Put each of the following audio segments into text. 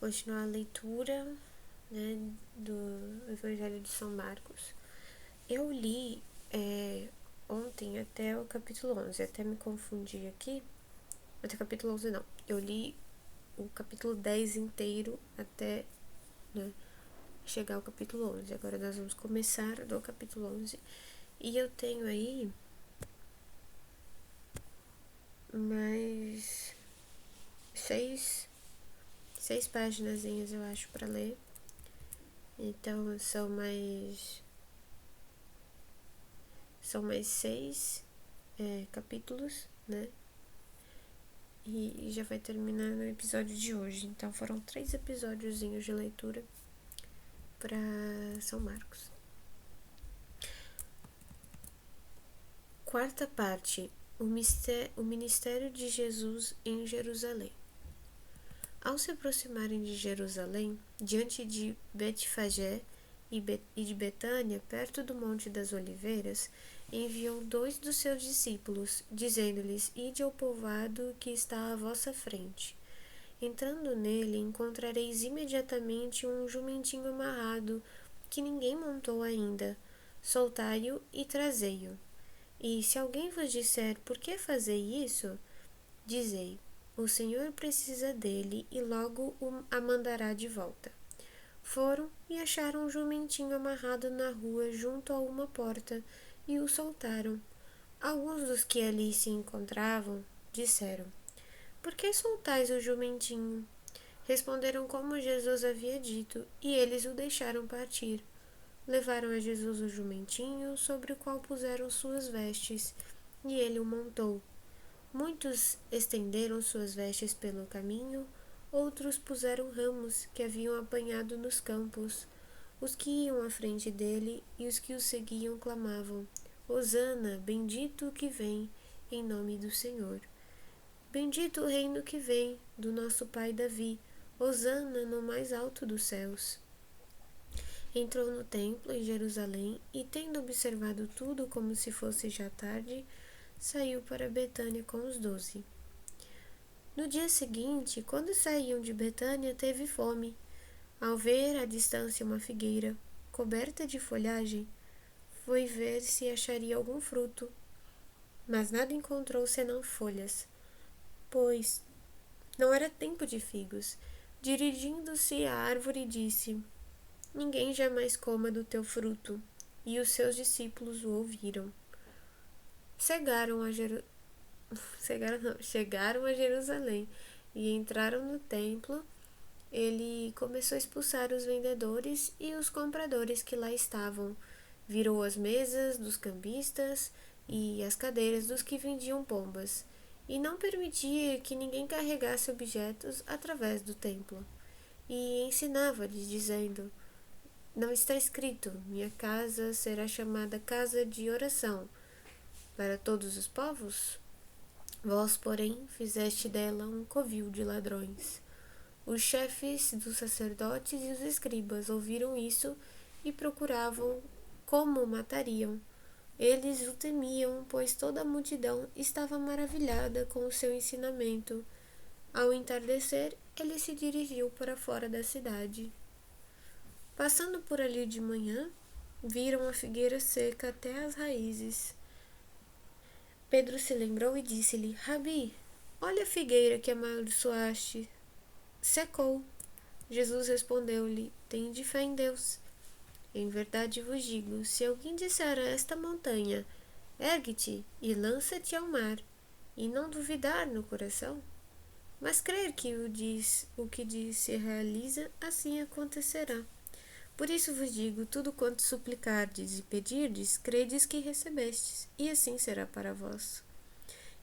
continuar a leitura, né, do Evangelho de São Marcos. Eu li ontem até o capítulo 11, até me confundi aqui. Até o capítulo 11 não, eu li o capítulo 10 inteiro até, né, chegar ao capítulo 11. Agora nós vamos começar do capítulo 11. E eu tenho aí mais seis paginazinhas, eu acho, para ler. Então são mais seis capítulos, né? E já vai terminar no episódio de hoje. Então foram 3 episódiozinhos de leitura para São Marcos. Quarta parte: o ministério de Jesus em Jerusalém. Ao se aproximarem de Jerusalém, diante de Betfagé e de Betânia, perto do Monte das Oliveiras, enviou 2 dos seus discípulos, dizendo-lhes: Ide ao povoado que está à vossa frente. Entrando nele, encontrareis imediatamente um jumentinho amarrado, que ninguém montou ainda. Soltai-o e trazei-o. E se alguém vos disser: Por que fazei isso? Dizei: O Senhor precisa dele e logo a mandará de volta. Foram e acharam um jumentinho amarrado na rua junto a uma porta e o soltaram. Alguns dos que ali se encontravam disseram: Por que soltais o jumentinho? Responderam como Jesus havia dito, e eles o deixaram partir. Levaram a Jesus o jumentinho, sobre o qual puseram suas vestes, e ele o montou. Muitos estenderam suas vestes pelo caminho, outros puseram ramos que haviam apanhado nos campos. Os que iam à frente dele e os que o seguiam clamavam: Hosana, bendito o que vem, em nome do Senhor. Bendito o reino que vem, do nosso pai Davi, Hosana no mais alto dos céus. Entrou no templo em Jerusalém e, tendo observado tudo como se fosse já tarde, saiu para Betânia com os 12. No dia seguinte, quando saíam de Betânia, teve fome. Ao ver à distância uma figueira, coberta de folhagem, foi ver se acharia algum fruto. Mas nada encontrou senão folhas, pois não era tempo de figos. Dirigindo-se à árvore, disse: Ninguém jamais coma do teu fruto. E os seus discípulos o ouviram. Chegaram a Jerusalém e entraram no templo. Ele começou a expulsar os vendedores e os compradores que lá estavam. Virou as mesas dos cambistas e as cadeiras dos que vendiam pombas, e não permitia que ninguém carregasse objetos através do templo. E ensinava-lhes, dizendo: Não está escrito: Minha casa será chamada casa de oração para todos os povos? Vós, porém, fizeste dela um covil de ladrões. Os chefes dos sacerdotes e os escribas ouviram isso e procuravam como o matariam. Eles o temiam, pois toda a multidão estava maravilhada com o seu ensinamento. Ao entardecer, ele se dirigiu para fora da cidade. Passando por ali de manhã, viram a figueira seca até as raízes. Pedro se lembrou e disse-lhe: Rabi, olha a figueira que amaldiçoaste. Secou. Jesus respondeu-lhe: Tende fé em Deus. Em verdade vos digo, se alguém disser a esta montanha: Ergue-te e lança-te ao mar, e não duvidar no coração, mas crer que o que diz se realiza, assim acontecerá. Por isso vos digo, tudo quanto suplicardes e pedirdes, credes que recebestes, e assim será para vós.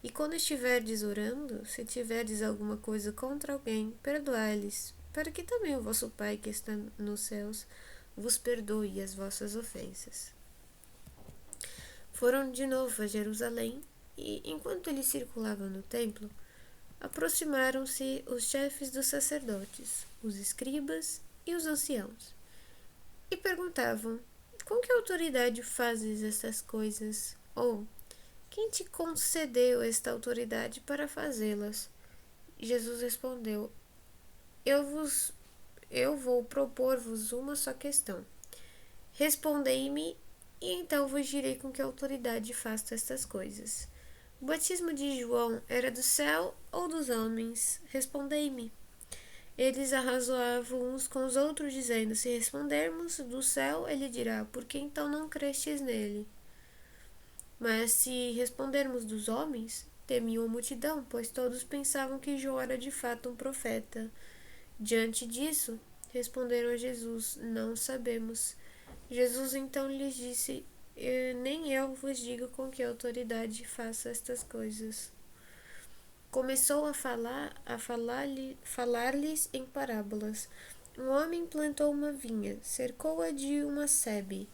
E quando estiverdes orando, se tiverdes alguma coisa contra alguém, perdoai-lhes, para que também o vosso Pai que está nos céus vos perdoe as vossas ofensas. Foram de novo a Jerusalém, e enquanto eles circulavam no templo, aproximaram-se os chefes dos sacerdotes, os escribas e os anciãos, e perguntavam: Com que autoridade fazes estas coisas? Ou quem te concedeu esta autoridade para fazê-las? Jesus respondeu: Eu vos eu vou propor-vos uma só questão. Respondei-me, e então vos direi com que autoridade faço estas coisas. O batismo de João era do céu ou dos homens? Respondei-me. Eles arrazoavam uns com os outros, dizendo: se respondermos do céu, ele dirá: por que então não crestes nele? Mas se respondermos dos homens, temiam a multidão, pois todos pensavam que João era de fato um profeta. Diante disso, responderam a Jesus: não sabemos. Jesus então lhes disse: nem eu vos digo com que autoridade faço estas coisas. Começou a falar-lhes em parábolas. Um homem plantou uma vinha, cercou-a de uma sebe,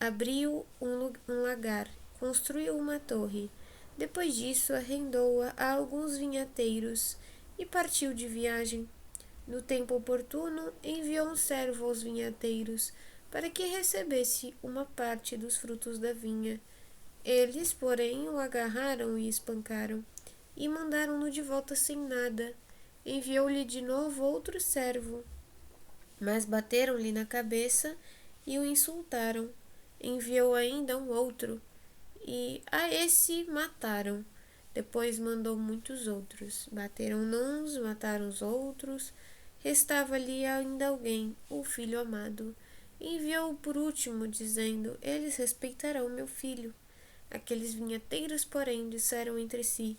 abriu um lagar, construiu uma torre. Depois disso, arrendou-a a alguns vinhateiros e partiu de viagem. No tempo oportuno, enviou um servo aos vinhateiros para que recebesse uma parte dos frutos da vinha. Eles, porém, o agarraram e espancaram, e mandaram-no de volta sem nada. Enviou-lhe de novo outro servo, mas bateram-lhe na cabeça e o insultaram. Enviou ainda um outro, e a esse mataram. Depois mandou muitos outros. Bateram uns, mataram os outros. Restava-lhe ainda alguém, o filho amado. Enviou-o por último, dizendo: eles respeitarão meu filho. Aqueles vinhateiros, porém, disseram entre si: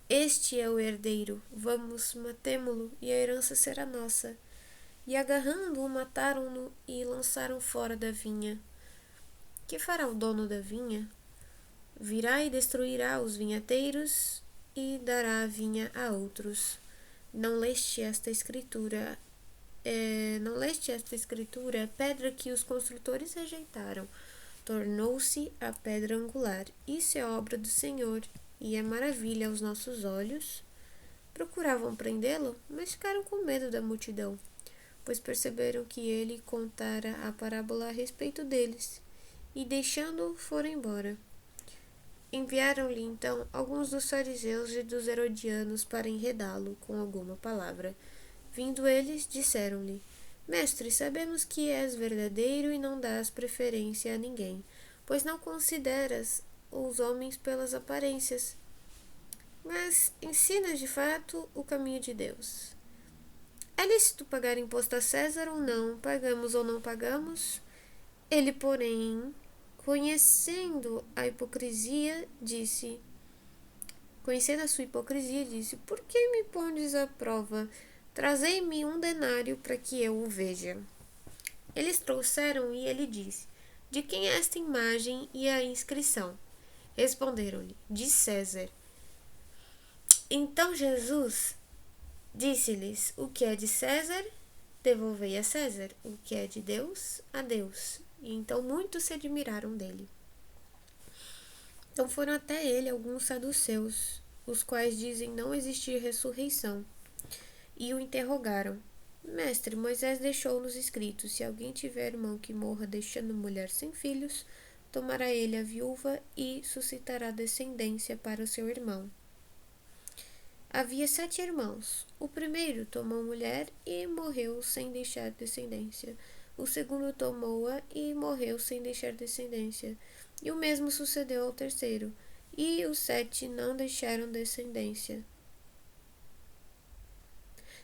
este é o herdeiro, vamos, matemo-lo, e a herança será nossa. E agarrando-o, mataram-no e lançaram fora da vinha. Que fará o dono da vinha? Virá e destruirá os vinhateiros e dará a vinha a outros. Não leste esta escritura? A pedra que os construtores rejeitaram tornou-se a pedra angular. Isso é obra do Senhor e é maravilha aos nossos olhos. Procuravam prendê-lo, mas ficaram com medo da multidão, pois perceberam que ele contara a parábola a respeito deles, e deixando-o foram embora. Enviaram-lhe então alguns dos fariseus e dos herodianos para enredá-lo com alguma palavra. Vindo eles, disseram-lhe: mestre, sabemos que és verdadeiro e não dás preferência a ninguém, pois não consideras os homens pelas aparências, mas ensinas de fato o caminho de Deus. É lícito pagar imposto a César ou não? Pagamos ou não pagamos? Ele, porém, conhecendo a sua hipocrisia, disse: por que me pondes à prova? Trazei-me um denário para que eu o veja. Eles trouxeram e ele disse: de quem é esta imagem e a inscrição? Responderam-lhe: de César. Então Jesus disse-lhes: o que é de César, devolvei a César; o que é de Deus, a Deus. E então muitos se admiraram dele. Então foram até ele alguns saduceus, os quais dizem não existir ressurreição, e o interrogaram: mestre, Moisés deixou-nos escrito: se alguém tiver irmão que morra deixando mulher sem filhos, tomará ele a viúva e suscitará descendência para o seu irmão. Havia 7 irmãos. O primeiro tomou mulher e morreu sem deixar descendência. O segundo tomou-a e morreu sem deixar descendência. E o mesmo sucedeu ao terceiro. E os 7 não deixaram descendência.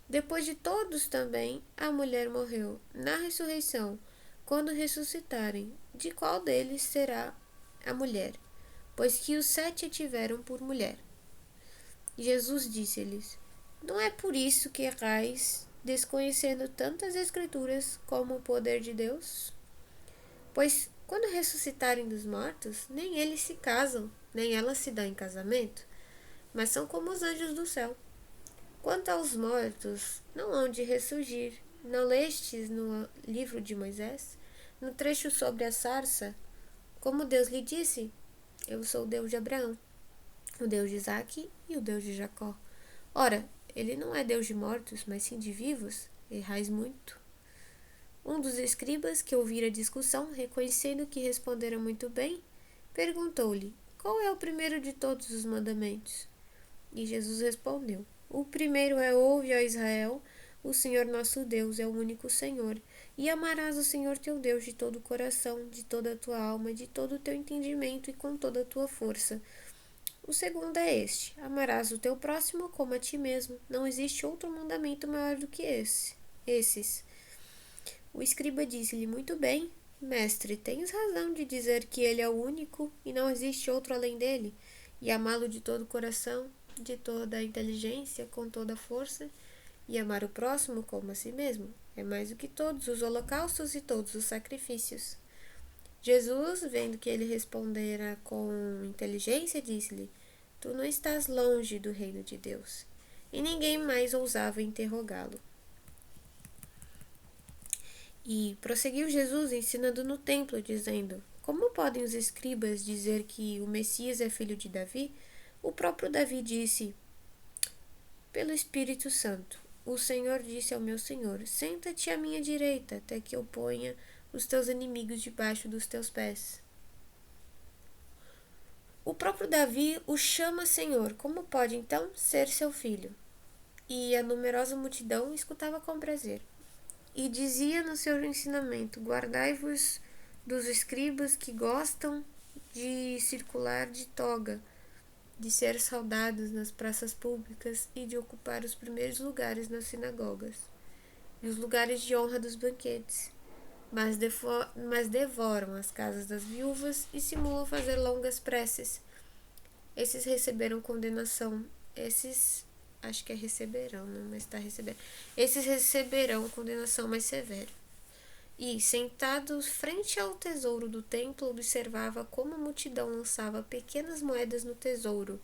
Depois de todos também, a mulher morreu. Na ressurreição, quando ressuscitarem, de qual deles será a mulher? Pois que os 7 a tiveram por mulher. Jesus disse-lhes: não é por isso que errais, desconhecendo tantas escrituras como o poder de Deus? Pois, quando ressuscitarem dos mortos, nem eles se casam, nem elas se dão em casamento, mas são como os anjos do céu. Quanto aos mortos, não hão de ressurgir. Não lestes no livro de Moisés, no trecho sobre a sarça, como Deus lhe disse: eu sou o Deus de Abraão, o Deus de Isaque e o Deus de Jacó. Ora, ele não é Deus de mortos, mas sim de vivos. Errais muito. Um dos escribas, que ouvira a discussão, reconhecendo que respondera muito bem, perguntou-lhe: qual é o primeiro de todos os mandamentos? E Jesus respondeu: o primeiro é: ouve, ó Israel, O Senhor nosso Deus é o único Senhor. E amarás o Senhor teu Deus de todo o coração, de toda a tua alma, de todo o teu entendimento e com toda a tua força. O segundo é este: amarás o teu próximo como a ti mesmo. Não existe outro mandamento maior do que esses. O escriba disse-lhe: muito bem, mestre, tens razão de dizer que ele é o único e não existe outro além dele, e amá-lo de todo o coração, de toda a inteligência, com toda a força, e amar o próximo como a si mesmo. É mais do que todos os holocaustos e todos os sacrifícios. Jesus, vendo que ele respondera com inteligência, disse-lhe: tu não estás longe do reino de Deus. E ninguém mais ousava interrogá-lo. E prosseguiu Jesus ensinando no templo, dizendo: como podem os escribas dizer que o Messias é filho de Davi? O próprio Davi disse, pelo Espírito Santo: o Senhor disse ao meu Senhor: senta-te à minha direita, até que eu ponha os teus inimigos debaixo dos teus pés. O próprio Davi o chama Senhor. Como pode então ser seu filho? E a numerosa multidão escutava com prazer. E dizia no seu ensinamento: guardai-vos dos escribas que gostam de circular de toga, de ser saudados nas praças públicas e de ocupar os primeiros lugares nas sinagogas e os lugares de honra dos banquetes, mas devoram as casas das viúvas e simulam fazer longas preces. Esses receberam condenação. Acho que é receberão, não, mas está recebendo. Esses receberão condenação mais severa. E, sentados frente ao tesouro do templo, observava como a multidão lançava pequenas moedas no tesouro,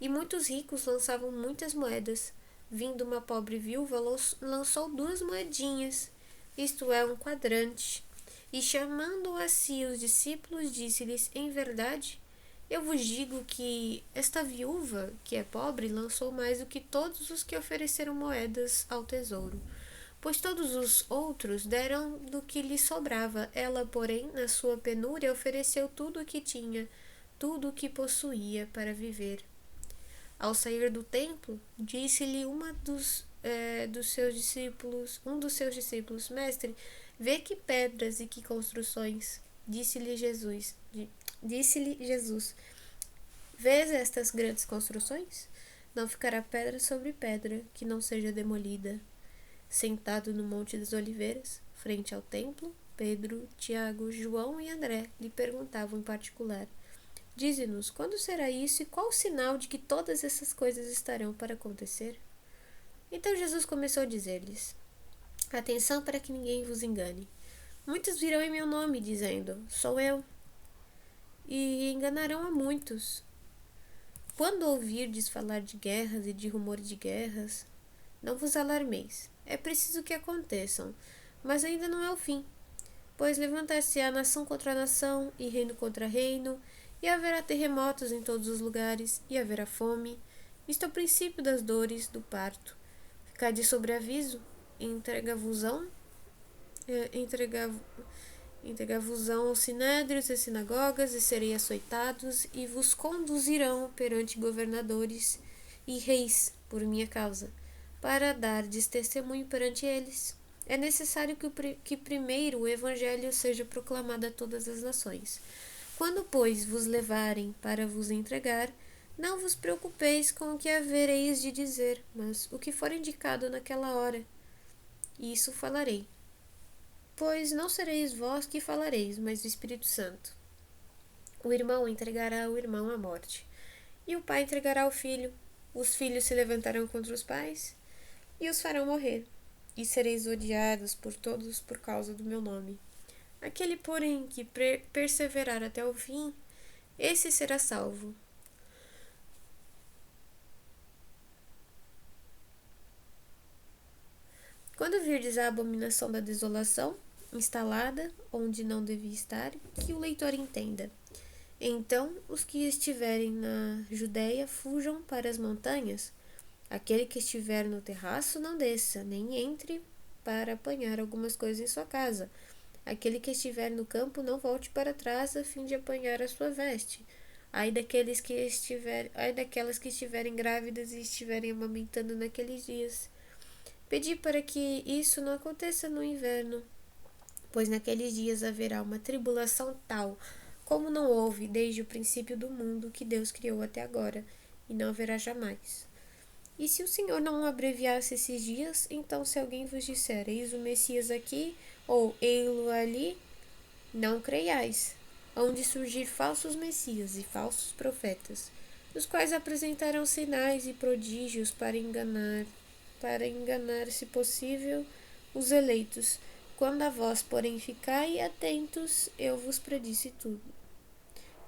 e muitos ricos lançavam muitas moedas. Vindo uma pobre viúva, lançou 2 moedinhas, isto é, um quadrante, e chamando a si os discípulos, disse-lhes: em verdade, eu vos digo que esta viúva, que é pobre, lançou mais do que todos os que ofereceram moedas ao tesouro, pois todos os outros deram do que lhe sobrava. Ela, porém, na sua penúria, ofereceu tudo o que tinha, tudo o que possuía para viver. Ao sair do templo, disse-lhe um dos seus discípulos: mestre, vê que pedras e que construções. Disse-lhe Jesus: vês estas grandes construções? Não ficará pedra sobre pedra que não seja demolida. Sentado no Monte das Oliveiras, frente ao templo, Pedro, Tiago, João e André lhe perguntavam em particular: dize-nos, quando será isso e qual o sinal de que todas essas coisas estarão para acontecer? Então Jesus começou a dizer-lhes: atenção para que ninguém vos engane. Muitos virão em meu nome, dizendo: sou eu, e enganarão a muitos. Quando ouvirdes falar de guerras e de rumor de guerras, não vos alarmeis. É preciso que aconteçam, mas ainda não é o fim. Pois levantar-se-á nação contra nação, e reino contra reino, e haverá terremotos em todos os lugares, e haverá fome. Isto é o princípio das dores do parto. Ficai de sobreaviso, entregar-vos-ão aos sinédrios e sinagogas, e serei açoitados, e vos conduzirão perante governadores e reis, por minha causa, para dardes testemunho perante eles. É necessário que primeiro o evangelho seja proclamado a todas as nações. Quando, pois, vos levarem para vos entregar, não vos preocupeis com o que havereis de dizer, mas o que for indicado naquela hora. Isso falarei. Pois não sereis vós que falareis, mas o Espírito Santo. O irmão entregará o irmão à morte, e o pai entregará o filho. Os filhos se levantarão contra os pais, e os farão morrer. E sereis odiados por todos por causa do meu nome. Aquele, porém, que perseverar até o fim, esse será salvo. Quando virdes a abominação da desolação, instalada onde não devia estar, que o leitor entenda. Então os que estiverem na Judéia fujam para as montanhas. Aquele que estiver no terraço não desça, nem entre para apanhar algumas coisas em sua casa. Aquele que estiver no campo não volte para trás a fim de apanhar a sua veste. Ai daquelas que estiverem grávidas e estiverem amamentando naqueles dias, Pedi para que isso não aconteça no inverno, pois naqueles dias haverá uma tribulação tal como não houve desde o princípio do mundo que Deus criou até agora, e não haverá jamais. E se o Senhor não abreviasse esses dias, então se alguém vos disser, eis o Messias aqui, ou ei-lo ali, não creiais. Hão de surgir falsos messias e falsos profetas, os quais apresentarão sinais e prodígios para enganar, se possível, os eleitos. Quando a vós, porém, ficai atentos, eu vos predisse tudo.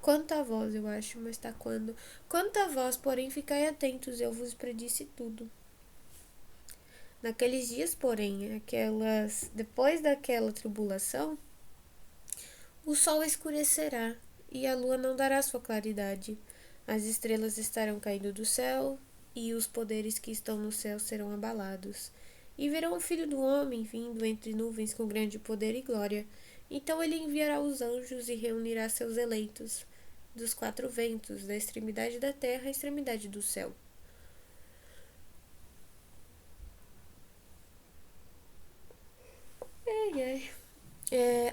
Quanto a vós, eu acho, mas tá quando. Quanto a vós, porém, ficai atentos, eu vos predisse tudo. Naqueles dias, porém, depois daquela tribulação, o sol escurecerá e a lua não dará sua claridade. As estrelas estarão caindo do céu e os poderes que estão no céu serão abalados. E verão o Filho do Homem vindo entre nuvens com grande poder e glória. Então ele enviará os anjos e reunirá seus eleitos dos quatro ventos, da extremidade da terra à extremidade do céu.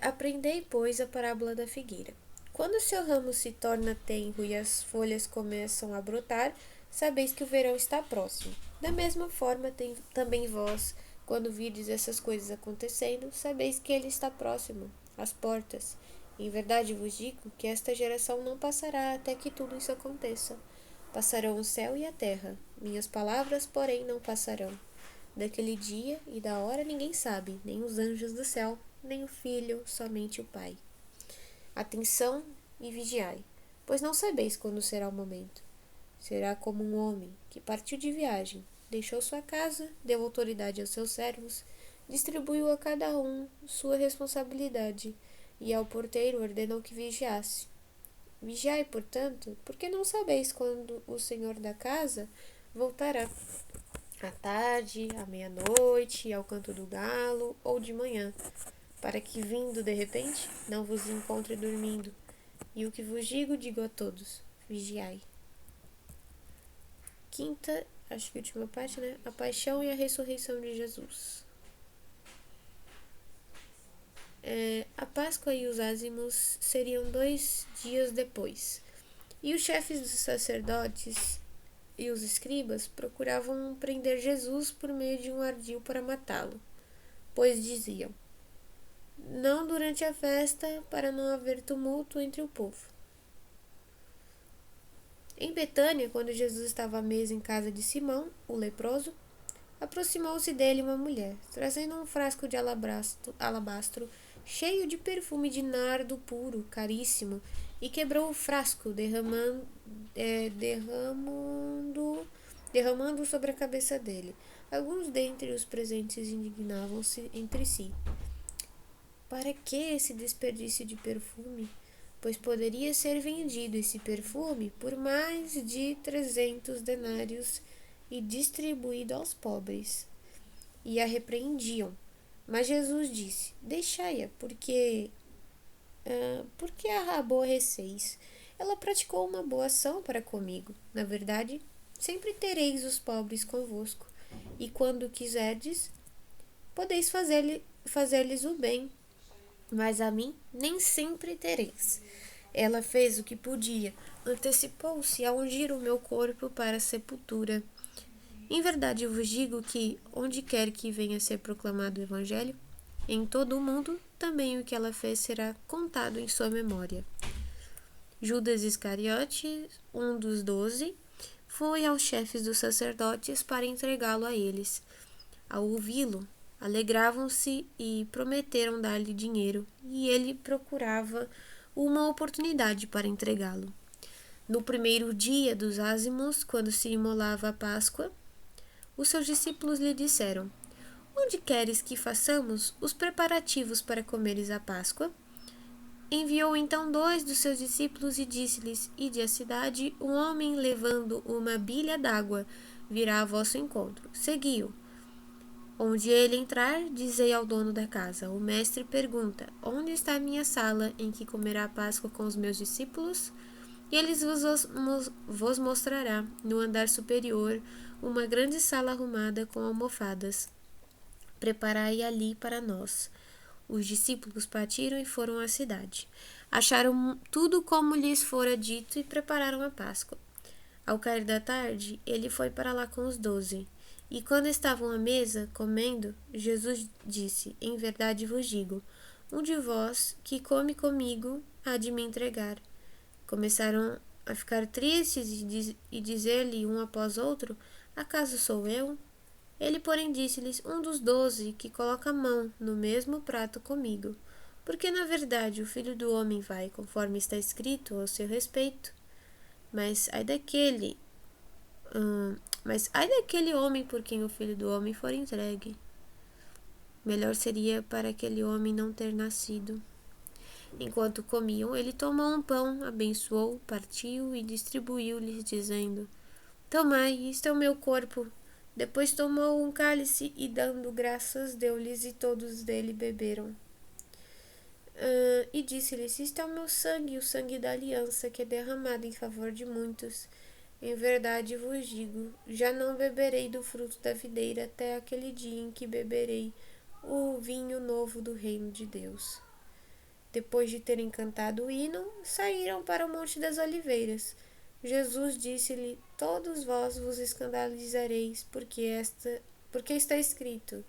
Aprendei, pois, a parábola da figueira. Quando o seu ramo se torna tenro e as folhas começam a brotar, sabeis que o verão está próximo. Da mesma forma, também vós, quando virdes essas coisas acontecendo, sabeis que ele está próximo, às portas. Em verdade vos digo que esta geração não passará até que tudo isso aconteça. Passarão o céu e a terra, minhas palavras, porém, não passarão. Daquele dia e da hora ninguém sabe, nem os anjos do céu, nem o Filho, somente o Pai. Atenção e vigiai, pois não sabeis quando será o momento. Será como um homem que partiu de viagem, deixou sua casa, deu autoridade aos seus servos, distribuiu a cada um sua responsabilidade, e ao porteiro ordenou que vigiasse. Vigiai, portanto, porque não sabeis quando o Senhor da casa voltará. À tarde, à meia-noite, ao canto do galo ou de manhã, para que, vindo de repente, não vos encontre dormindo. E o que vos digo a todos: vigiai. Quinta, acho que última parte, né? A paixão e a ressurreição de Jesus. A Páscoa e os ázimos seriam 2 dias depois. E os chefes dos sacerdotes e os escribas procuravam prender Jesus por meio de um ardil para matá-lo, pois diziam: não durante a festa, para não haver tumulto entre o povo. Em Betânia, quando Jesus estava à mesa em casa de Simão, o leproso, aproximou-se dele uma mulher, trazendo um frasco de alabastro cheio de perfume de nardo puro, caríssimo, e quebrou o frasco, derramando sobre a cabeça dele. Alguns dentre os presentes indignavam-se entre si. Para que esse desperdício de perfume? Pois poderia ser vendido esse perfume por mais de 300 denários e distribuído aos pobres. E a repreendiam. Mas Jesus disse: deixai-a, porque a aborreceis. Ela praticou uma boa ação para comigo. Na verdade, sempre tereis os pobres convosco, e quando quiserdes, podeis fazer-lhes o bem, mas a mim nem sempre tereis. Ela fez o que podia, antecipou-se a ungir o meu corpo para a sepultura. Em verdade eu vos digo que, onde quer que venha a ser proclamado o Evangelho, em todo o mundo, também o que ela fez será contado em sua memória. Judas Iscariote, um dos 12, foi aos chefes dos sacerdotes para entregá-lo a eles. Ao ouvi-lo, alegravam-se e prometeram dar-lhe dinheiro, e ele procurava uma oportunidade para entregá-lo. No primeiro dia dos ázimos, quando se imolava a Páscoa, os seus discípulos lhe disseram: onde queres que façamos os preparativos para comeres a Páscoa? Enviou então 2 dos seus discípulos e disse-lhes: ide à cidade, um homem levando uma bilha d'água virá a vosso encontro. Segui-o. Onde ele entrar, dizei ao dono da casa: o mestre pergunta: onde está a minha sala em que comerá a Páscoa com os meus discípulos? E ele vos mostrará, no andar superior, uma grande sala arrumada com almofadas, preparai ali para nós. Os discípulos partiram e foram à cidade. Acharam tudo como lhes fora dito e prepararam a Páscoa. Ao cair da tarde, ele foi para lá com os 12. E quando estavam à mesa, comendo, Jesus disse: Em verdade vos digo, um de vós que come comigo há de me entregar. Começaram a ficar tristes e dizer-lhe um após outro: Acaso sou eu? Ele, porém, disse-lhes: Um dos 12 que coloca a mão no mesmo prato comigo. Porque, na verdade, o Filho do Homem vai, conforme está escrito ao seu respeito. Mas ai daquele homem por quem o Filho do Homem for entregue. Melhor seria para aquele homem não ter nascido. Enquanto comiam, ele tomou um pão, abençoou, partiu e distribuiu-lhes, dizendo: Tomai, isto é o meu corpo. Depois tomou um cálice e, dando graças, deu-lhes e todos dele beberam. E disse-lhes: Isto é o meu sangue, o sangue da aliança, que é derramado em favor de muitos. Em verdade vos digo, já não beberei do fruto da videira até aquele dia em que beberei o vinho novo do reino de Deus. Depois de terem cantado o hino, saíram para o Monte das Oliveiras. Jesus disse-lhe: Todos vós vos escandalizareis, porque está escrito: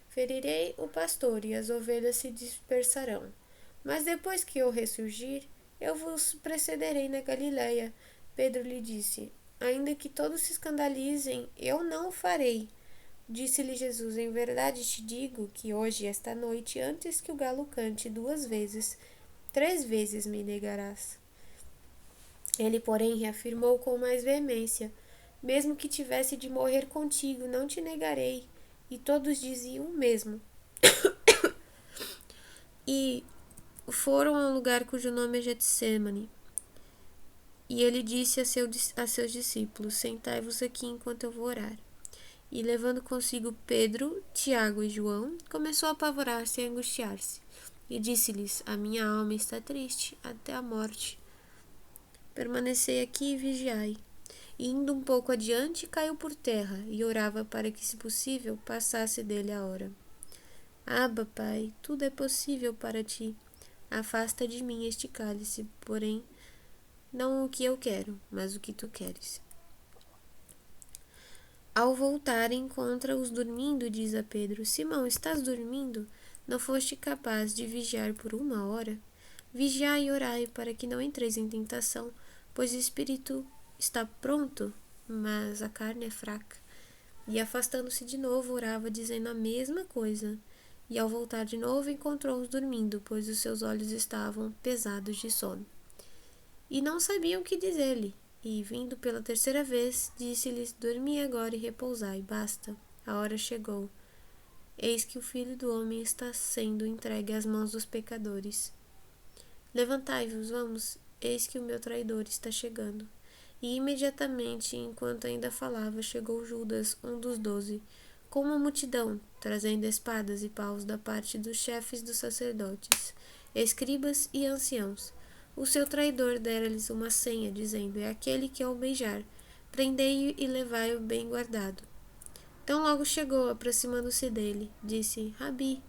Ferirei o pastor e as ovelhas se dispersarão. Mas depois que eu ressurgir, eu vos precederei na Galileia. Pedro lhe disse: Ainda que todos se escandalizem, eu não o farei. Disse-lhe Jesus: Em verdade te digo que hoje, esta noite, antes que o galo cante 2 vezes, 3 vezes me negarás. Ele, porém, reafirmou com mais veemência: Mesmo que tivesse de morrer contigo, não te negarei. E todos diziam o mesmo. E foram a um lugar cujo nome é Getsêmani. E ele disse a seus discípulos: Sentai-vos aqui enquanto eu vou orar. E, levando consigo Pedro, Tiago e João, começou a apavorar-se e a angustiar-se. E disse-lhes: A minha alma está triste até a morte. Permanecei aqui e vigiai. E, indo um pouco adiante, caiu por terra e orava para que, se possível, passasse dele a hora. Abba, Pai, tudo é possível para ti. Afasta de mim este cálice, porém, não o que eu quero, mas o que tu queres. Ao voltar, encontra-os dormindo, diz a Pedro: Simão, estás dormindo? Não foste capaz de vigiar por 1 hora? Vigiai e orai, para que não entreis em tentação, pois o espírito está pronto, mas a carne é fraca. E, afastando-se de novo, orava, dizendo a mesma coisa. E, ao voltar de novo, encontrou-os dormindo, pois os seus olhos estavam pesados de sono. E não sabiam o que dizer-lhe. E, vindo pela 3ª vez, disse-lhes: Dormi agora e repousai, basta, a hora chegou. Eis que o Filho do Homem está sendo entregue às mãos dos pecadores. Levantai-vos, vamos, eis que o meu traidor está chegando. E imediatamente, enquanto ainda falava, chegou Judas, um dos 12, com uma multidão, trazendo espadas e paus da parte dos chefes dos sacerdotes, escribas e anciãos. O seu traidor dera-lhes uma senha, dizendo: É aquele que é o beijar. Prendei-o e levai-o bem guardado. Tão logo chegou, aproximando-se dele, disse: Rabi,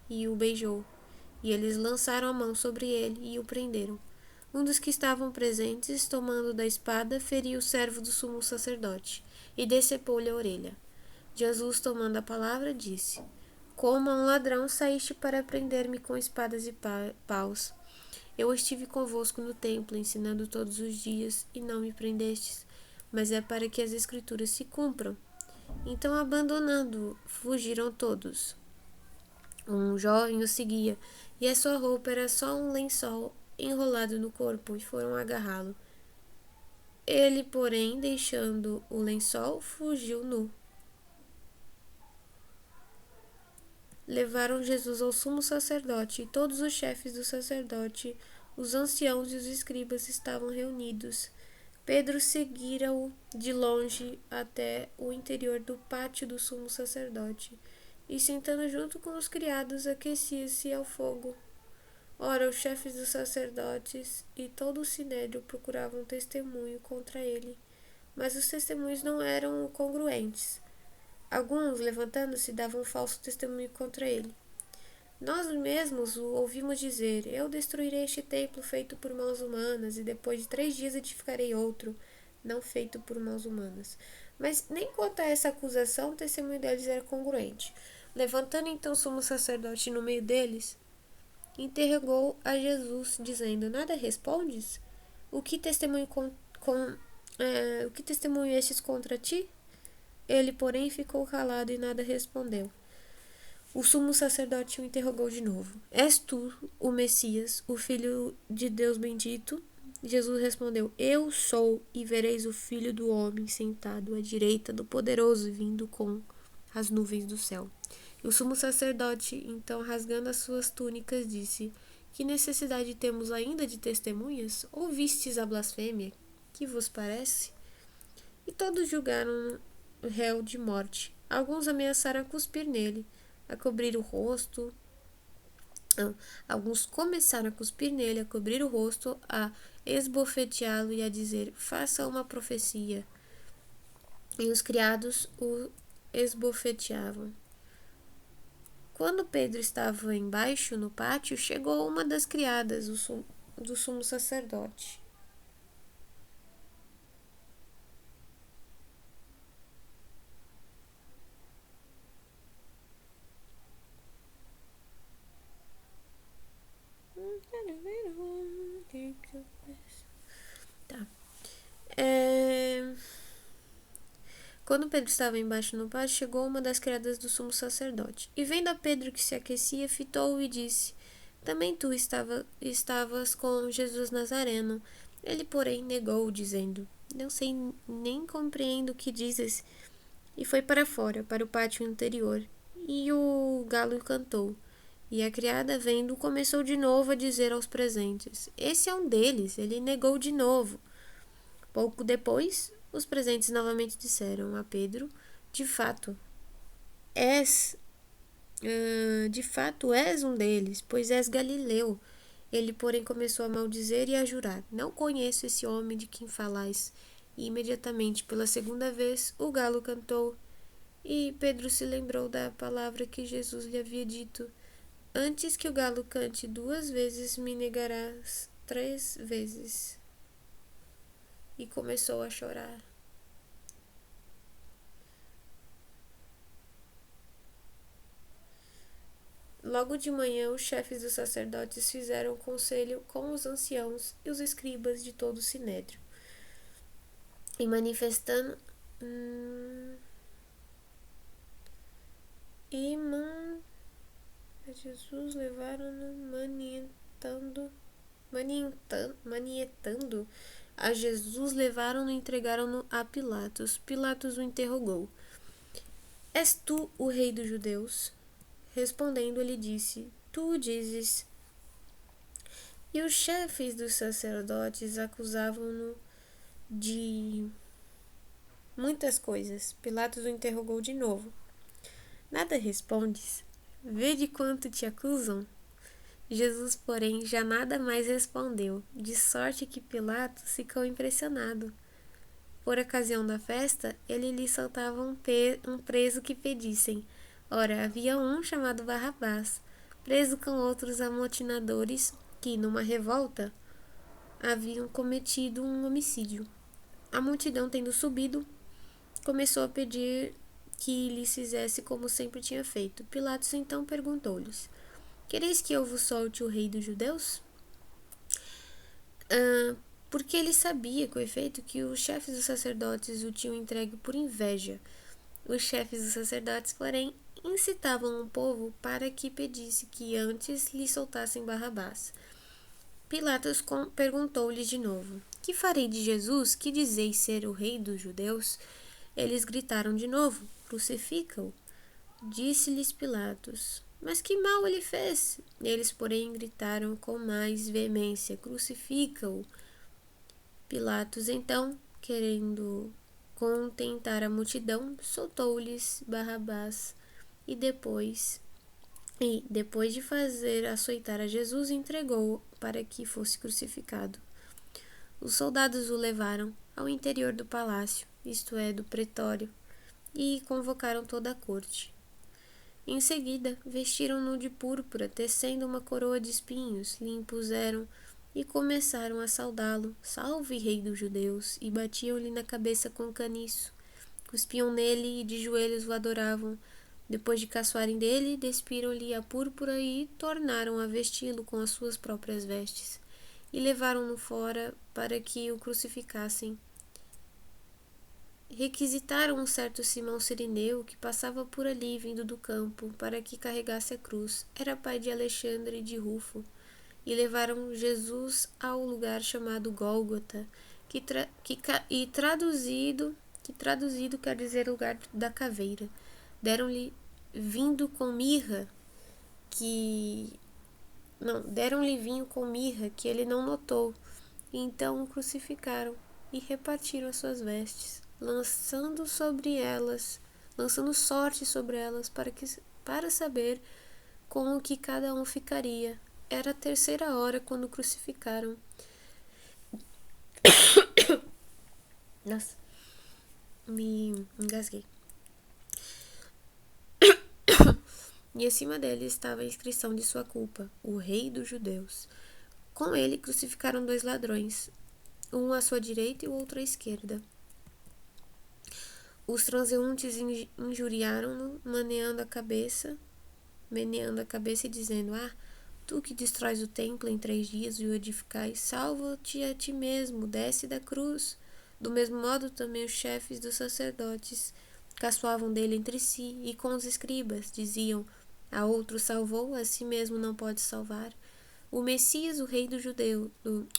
e o beijou. E eles lançaram a mão sobre ele e o prenderam. Um dos que estavam presentes, tomando da espada, feriu o servo do sumo sacerdote e decepou-lhe a orelha. Jesus, tomando a palavra, disse: Como a um ladrão saíste para prender-me com espadas e paus. Eu estive convosco no templo, ensinando todos os dias, e não me prendestes, mas é para que as escrituras se cumpram. Então, abandonando-o, fugiram todos. Um jovem o seguia, e a sua roupa era só um lençol enrolado no corpo, e foram agarrá-lo. Ele, porém, deixando o lençol, fugiu nu. Levaram Jesus ao sumo sacerdote, e todos os chefes do sacerdote, os anciãos e os escribas estavam reunidos. Pedro seguira-o de longe até o interior do pátio do sumo sacerdote, e, sentando junto com os criados, aquecia-se ao fogo. Ora, os chefes dos sacerdotes e todo o sinédrio procuravam testemunho contra ele, mas os testemunhos não eram congruentes. Alguns, levantando-se, davam falso testemunho contra ele. Nós mesmos o ouvimos dizer: Eu destruirei este templo feito por mãos humanas, e depois de 3 dias edificarei outro, não feito por mãos humanas. Mas nem quanto a essa acusação, o testemunho deles era congruente. Levantando então o sumo sacerdote no meio deles, interrogou a Jesus, dizendo: Nada respondes? O que testemunho o que testemunho estes contra ti? Ele, porém, ficou calado e nada respondeu. O sumo sacerdote o interrogou de novo: És tu o Messias, o Filho de Deus bendito? Jesus respondeu: Eu sou, e vereis o Filho do Homem sentado à direita do Poderoso, vindo com as nuvens do céu. E o sumo sacerdote, então, rasgando as suas túnicas, disse: Que necessidade temos ainda de testemunhas? Ouvistes a blasfêmia? Que vos parece? E todos julgaram o réu de morte. Alguns ameaçaram cuspir nele, a cobrir o rosto. Alguns começaram a cuspir nele, a cobrir o rosto, a esbofeteá-lo e a dizer: Faça uma profecia. E os criados o esbofeteavam. Quando Pedro estava embaixo no pátio, chegou uma das criadas do sumo sacerdote. Tá. Quando Pedro estava embaixo no pátio, chegou uma das criadas do sumo sacerdote. E vendo a Pedro que se aquecia, fitou-o e disse: Também tu estavas com Jesus Nazareno. Ele, porém, negou, dizendo: Não sei nem compreendo o que dizes. E foi para fora, para o pátio interior. E o galo cantou. E a criada, vendo, começou de novo a dizer aos presentes: Esse é um deles, ele negou de novo. Pouco depois, os presentes novamente disseram a Pedro: De fato, és um deles, pois és Galileu. Ele, porém, começou a maldizer e a jurar: Não conheço esse homem de quem falais. E imediatamente, pela segunda vez, o galo cantou. E Pedro se lembrou da palavra que Jesus lhe havia dito: Antes que o galo cante 2 vezes, me negarás 3 vezes. E começou a chorar. Logo de manhã, os chefes dos sacerdotes fizeram conselho com os anciãos e os escribas de todo o sinédrio. E manifestando Jesus levaram-no manietando a Jesus, levaram-no e entregaram-no a Pilatos. Pilatos o interrogou: És tu o rei dos judeus? Respondendo, ele disse: Tu o dizes. E os chefes dos sacerdotes acusavam-no de muitas coisas. Pilatos o interrogou de novo: Nada respondes? Vede quanto te acusam. Jesus, porém, já nada mais respondeu, de sorte que Pilatos ficou impressionado. Por ocasião da festa, ele lhe soltava um preso que pedissem. Ora, havia um chamado Barrabás, preso com outros amotinadores que, numa revolta, haviam cometido um homicídio. A multidão, tendo subido, começou a pedir que lhes fizesse como sempre tinha feito. Pilatos então perguntou-lhes: Quereis que eu vos solte o rei dos judeus? Porque ele sabia, com efeito, que os chefes dos sacerdotes o tinham entregue por inveja. Os chefes dos sacerdotes, porém, incitavam o povo para que pedisse que antes lhe soltassem Barrabás. Pilatos perguntou-lhes de novo: Que farei de Jesus, que dizeis ser o rei dos judeus? Eles gritaram de novo: Crucifica-o. Disse-lhes Pilatos: Mas que mal ele fez? Eles, porém, gritaram com mais veemência: Crucifica-o. Pilatos, então, querendo contentar a multidão, soltou-lhes Barrabás e depois de fazer açoitar a Jesus, entregou-o para que fosse crucificado. Os soldados o levaram ao interior do palácio, isto é, do pretório, e convocaram toda a corte. Em seguida, vestiram-no de púrpura, tecendo uma coroa de espinhos, lhe impuseram e começaram a saudá-lo, salve rei dos judeus, e batiam-lhe na cabeça com caniço. Cuspiam nele e de joelhos o adoravam. Depois de caçoarem dele, despiram-lhe a púrpura e tornaram a vesti-lo com as suas próprias vestes. E levaram-no fora para que o crucificassem. Requisitaram um certo Simão Cirineu, que passava por ali vindo do campo, para que carregasse a cruz. Era pai de Alexandre e de Rufo. E levaram Jesus ao lugar chamado Gólgota, que traduzido quer dizer lugar da caveira. Deram-lhe vinho com mirra, que ele não notou. E então o crucificaram e repartiram as suas vestes, lançando sorte sobre elas para saber com o que cada um ficaria. Era a 3ª hora quando o crucificaram. Nossa, me engasguei. E acima dele estava a inscrição de sua culpa, o rei dos judeus. Com ele crucificaram 2 ladrões, um à sua direita e o outro à esquerda. Os transeuntes injuriaram-no, meneando a cabeça e dizendo: tu que destróis o templo em 3 dias e o edificais, salva-te a ti mesmo, desce da cruz. Do mesmo modo também os chefes dos sacerdotes caçoavam dele entre si, e com os escribas diziam: a outro salvou, a si mesmo não pode salvar. O Messias, o rei do judeu,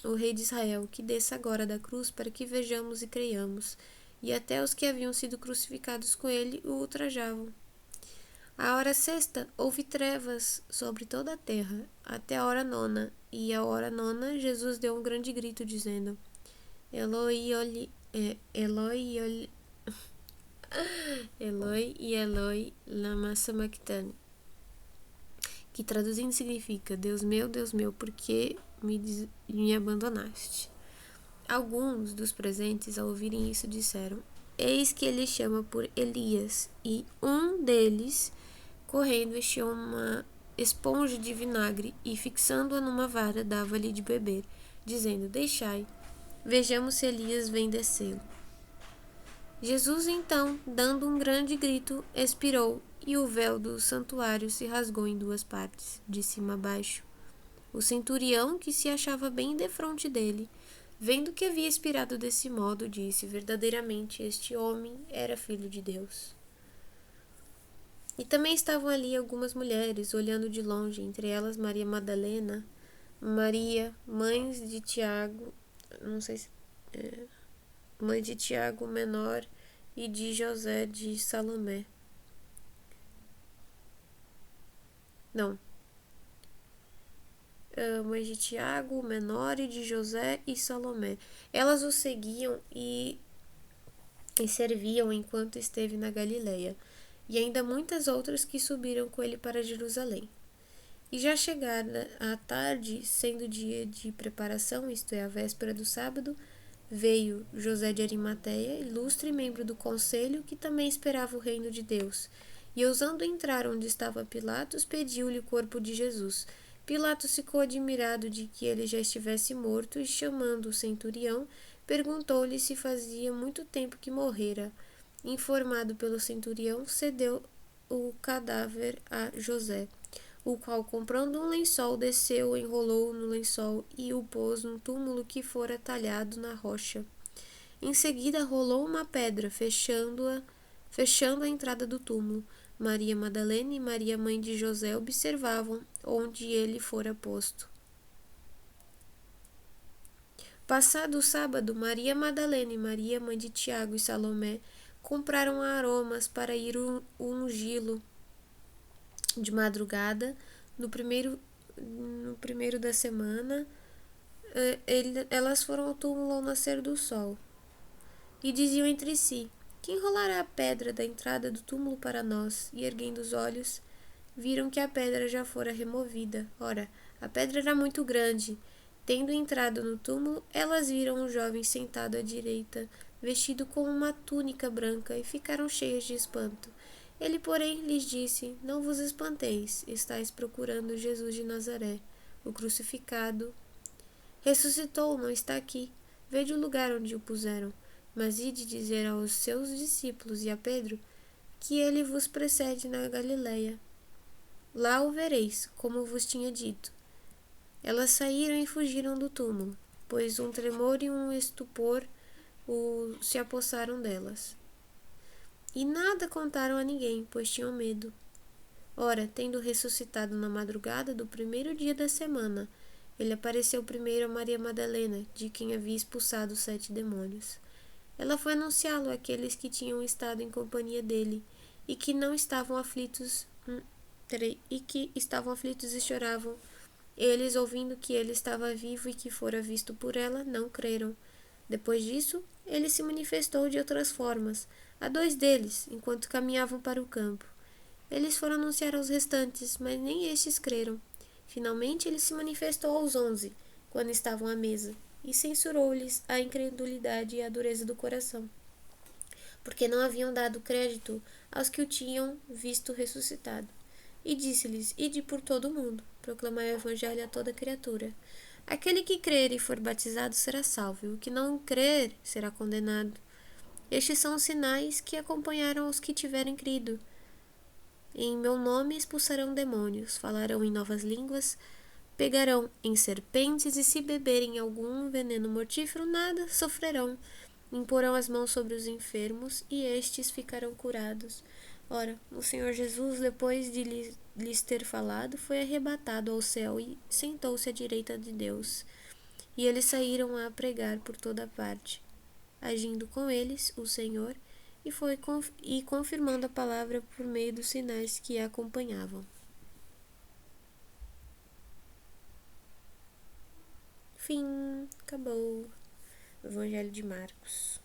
o rei de Israel, que desça agora da cruz para que vejamos e creiamos. E até os que haviam sido crucificados com ele o ultrajavam. À hora 6ª houve trevas sobre toda a terra, até a hora 9ª, e à hora 9ª Jesus deu um grande grito, dizendo: Eloi, Eloi, lama sabachthani, que traduzindo significa: Deus meu, por que me abandonaste? Alguns dos presentes, ao ouvirem isso, disseram: eis que ele chama por Elias. E um deles, correndo, encheu uma esponja de vinagre e, fixando-a numa vara, dava-lhe de beber, dizendo: deixai, vejamos se Elias vem descê-lo. Jesus, então, dando um grande grito, expirou, e o véu do santuário se rasgou em 2 partes, de cima a baixo. O centurião, que se achava bem defronte dele, vendo que havia expirado desse modo, disse: verdadeiramente este homem era filho de Deus. E também estavam ali algumas mulheres, olhando de longe, entre elas Maria Madalena, Maria, mãe de Tiago, mãe de Tiago menor e de José de Salomé. Mãe de Tiago menor e de José e Salomé. Elas o seguiam e serviam enquanto esteve na Galileia, e ainda muitas outras que subiram com ele para Jerusalém. E já chegada a tarde, sendo dia de preparação, isto é, a véspera do sábado, veio José de Arimateia, ilustre membro do conselho, que também esperava o reino de Deus. E ousando entrar onde estava Pilatos, pediu-lhe o corpo de Jesus. Pilatos ficou admirado de que ele já estivesse morto, e chamando o centurião, perguntou-lhe se fazia muito tempo que morrera. Informado pelo centurião, cedeu o cadáver a José, o qual, comprando um lençol, desceu, enrolou-o no lençol e o pôs num túmulo que fora talhado na rocha. Em seguida, rolou uma pedra, fechando a entrada do túmulo. Maria Madalena e Maria, mãe de José, observavam onde ele fora posto. Passado o sábado, Maria Madalena e Maria, mãe de Tiago e Salomé, compraram aromas para ir ungí-lo. De madrugada, no primeiro da semana, elas foram ao túmulo ao nascer do sol, e diziam entre si: quem rolará a pedra da entrada do túmulo para nós? E erguendo os olhos, viram que a pedra já fora removida. Ora, a pedra era muito grande. Tendo entrado no túmulo, elas viram um jovem sentado à direita vestido com uma túnica branca, e ficaram cheios de espanto. Ele, porém, lhes disse: Não vos espanteis, estáis procurando Jesus de Nazaré, o crucificado. Ressuscitou, não está aqui. Vede o lugar onde o puseram. Mas ide dizer aos seus discípulos e a Pedro que ele vos precede na Galileia. Lá o vereis, como vos tinha dito. Elas saíram e fugiram do túmulo, pois um tremor e um estupor se apossaram delas. E nada contaram a ninguém, pois tinham medo. Ora, tendo ressuscitado na madrugada do primeiro dia da semana, ele apareceu primeiro a Maria Madalena, de quem havia expulsado os 7 demônios. Ela foi anunciá-lo àqueles que tinham estado em companhia dele, e que estavam aflitos e choravam. Eles, ouvindo que ele estava vivo e que fora visto por ela, não creram. Depois disso, ele se manifestou de outras formas a 2 deles, enquanto caminhavam para o campo. Eles foram anunciar aos restantes, mas nem estes creram. Finalmente, ele se manifestou aos 11, quando estavam à mesa, e censurou-lhes a incredulidade e a dureza do coração, porque não haviam dado crédito aos que o tinham visto ressuscitado. E disse-lhes: Ide por todo o mundo, proclamai o evangelho a toda criatura. Aquele que crer e for batizado será salvo, e o que não crer será condenado. Estes são os sinais que acompanharam os que tiverem crido. Em meu nome expulsarão demônios, falarão em novas línguas, pegarão em serpentes, e se beberem algum veneno mortífero, nada sofrerão. Imporão as mãos sobre os enfermos, e estes ficarão curados. Ora, o Senhor Jesus, depois de lhes ter falado, foi arrebatado ao céu e sentou-se à direita de Deus. E eles saíram a pregar por toda parte, agindo com eles o Senhor, e confirmando a palavra por meio dos sinais que a acompanhavam. Fim. Acabou. Evangelho de Marcos.